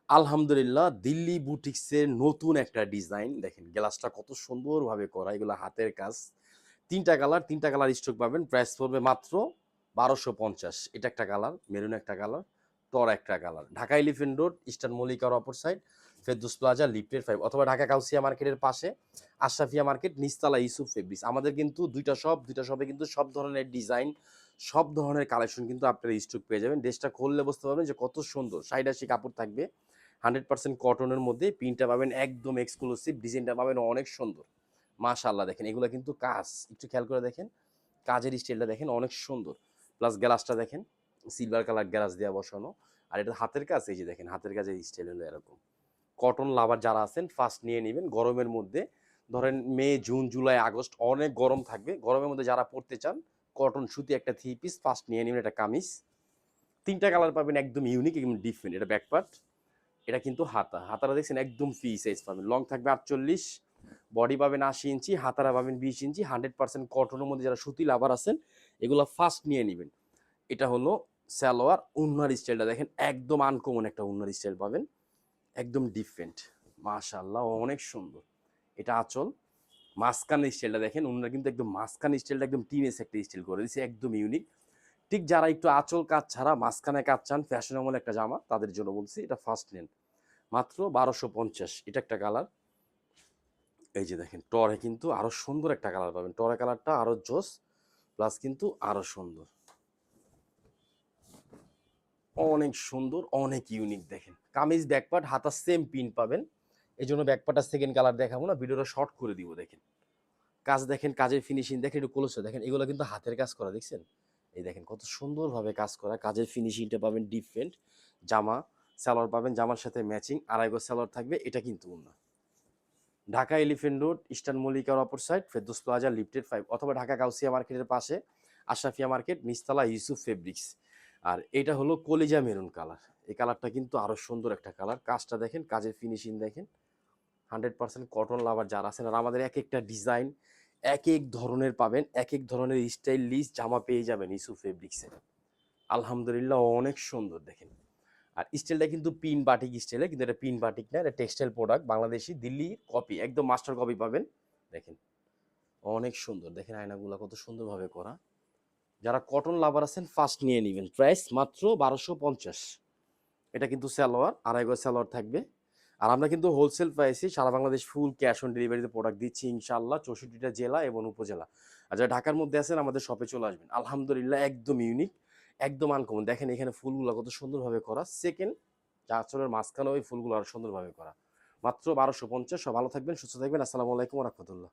আলহামদুলিল্লাহ দিল্লি বুটিক্সের নতুন একটা ডিজাইন দেখেন গ্লাসটা কত সুন্দরভাবে করা এগুলো হাতের কাজ। ৩টা কালার স্টক পাবেন। প্রাইস পড়বে মাত্র ১২৫০। এটা একটা কালার, মেরুন একটা কালার, টর একটা colour. Dhaka elephant road, eastern মল্লিকার অপর সাইড, ফেরদৌস প্লাজা, লিফটের 5 অথবা ঢাকা কাউসিয়া মার্কেটের পাশে আশরাফিয়া মার্কেট, নিচতলা ইউসুফ ফেব্রিক্স। আমাদের কিন্তু দুইটা শপে কিন্তু সব ধরনের ডিজাইন, সব ধরনের কালেকশন কিন্তু আপনারা স্টক পেয়ে যাবেন। ড্রেসটা খুললে বুঝতে পারবেন যে কত সুন্দর সাইডাসি কাপড় থাকবে। 100% কটনের মধ্যে প্রিন্টটা পাবেন একদম এক্সক্লুসিভ, ডিজাইনটা পাবেন অনেক সুন্দর। মাশাআল্লাহ দেখেন এগুলো কিন্তু কাজ, একটু খেয়াল করে দেখেন কাজের স্টাইলটা দেখেন অনেক সুন্দর। প্লাস গ্লাসটা দেখেন সিলভার কালার গ্লাস দেওয়া বসানো। আর এটা হাতের কাজ, এই যে দেখেন হাতের কাজের স্টাইল হলো এরকম। কটন লাভার যারা আছেন ফার্স্ট নিয়ে নেবেন গরমের মধ্যে। ধরেন মে, জুন, জুলাই, আগস্ট অনেক গরম থাকবে, গরমের মধ্যে যারা পড়তে চান কটন সুতি একটা 3 পিস ফার্স্ট নিয়ে নেবেন। একটা কামিজ 3টা কালার পাবেন একদম ইউনিক, একদম ডিফারেন্ট। এটা ব্যাকপার্ট, এটা কিন্তু হাতারা দেখছেন একদম ফ্রি সাইজ পাবেন। লং থাকবে 48, বডি পাবেন 80 ইঞ্চি, হাতারা পাবেন 20 ইঞ্চি। 100% কটনের মধ্যে যারা সুতি লাভার আছেন এগুলো ফার্স্ট নিয়ে নেবেন। এটা হলো সালোয়ার। উন্নার স্টাইলটা দেখেন একদম আনকমন একটা উন্নার স্টাইল পাবেন, একদম ডিফারেন্ট। মাশাআল্লাহ অনেক সুন্দর। এটা আঁচল। মাঝখানের স্টাইলটা দেখেন, উন্নার কিন্তু একদম মাঝখানের স্টাইলটা একদম টিনেজ একটা স্টাইল করে দিয়েছে, একদম ইউনিক। ঠিক যারা একটু আঁচল কাজ ছাড়া মাঝখানে কাজ চান, ফ্যাশনেবল একটা জামা, তাদের জন্য বলছি এটা ফার্স্ট নেন মাত্র ১২৫০। এটা একটা কালার, এই যে দেখেন টরে কিন্তু আরো সুন্দর একটা কালার পাবেন। টরে কালারটা আরো জোস, প্লাস কিন্তু আরো সুন্দর, অনেক সুন্দর, অনেক ইউনিক। দেখেন কামিজ ব্যাকপার্ট হাতা সেম পিন পাবেন। এই জন্য ব্যাকপার্টটা সেকেন্ড কালার দেখাবো না, ভিডিওটা শর্ট করে দিব। দেখেন কাজ, দেখেন কাজের ফিনিশিং দেখেন, একটু ক্লোজে দেখেন। এগুলো কিন্তু হাতের কাজ করা, দেখছেন? এই দেখেন কত সুন্দরভাবে কাজ করা, কাজের ফিনিশিংটা পাবেন ডিফারেন্ট। জামা সালোয়ার পাবেন, জামার সাথে ম্যাচিং আড়াই গজ সালোয়ার থাকবে। এটা কিন্তু না। ঢাকা এলিফ্যান্ট রোড, ইস্টার্ন মল্লিকার অপর সাইড, ফেরদৌস প্লাজা, লিফটেড 5 অথবা ঢাকা কাউসিয়া মার্কেটের পাশে আশরাফিয়া মার্কেট, নিচতলা ইউসুফ ফেব্রিক্স। আর এটা হলো কলিজা মেরুন কালার। এই কালারটা কিন্তু আরো সুন্দর একটা কালার। কাজটা দেখেন, কাজের ফিনিশিং দেখেন। 100% কটন লাভার যারা আছেন, আর আমাদের এক একটা ডিজাইন এক এক ধরনের পাবেন, এক এক ধরনের স্টাইল লিস্ট জামা পেয়ে যাবেন ইউসুফ ফেব্রিক্সে। আলহামদুলিল্লাহ অনেক সুন্দর দেখেন। আর স্টাইলটা কিন্তু পিন বাটিক স্টাইলে, কিন্তু এটা পিন বাটিক না, এটা টেক্সটাইল প্রোডাক্ট, বাংলাদেশি দিল্লির কপি, একদম মাস্টার কপি পাবেন। দেখেন অনেক সুন্দর, দেখেন আয়নাগুলো কত সুন্দরভাবে করা। যারা কটন লাভার আছেন ফার্স্ট নিয়ে নেবেন। প্রাইস মাত্র ১২৫০। এটা কিন্তু সালোয়ার, আড়াই গজ সালোয়ার থাকবে। আর আমরা কিন্তু হোলসেল প্রাইসে সারা বাংলাদেশ ফুল ক্যাশ অন ডেলিভারিতে প্রোডাক্ট দিচ্ছি ইনশাআল্লাহ, 64টা জেলা এবং উপজেলা। আর যারা ঢাকার মধ্যে আছেন আমাদের শপে চলে আসবেন। আলহামদুলিল্লাহ একদম ইউনিক, একদম আনকমন। দেখেন এখানে ফুলগুলো কত সুন্দরভাবে করা। সেকেন্ড যা আঁচলের মাঝখানে ওই ফুলগুলো আরো সুন্দরভাবে করা। মাত্র ১২৫০। সব ভালো থাকবেন, সুস্থ থাকবেন। আসসালামু আলাইকুম ওয়া রাহমাতুল্লাহ।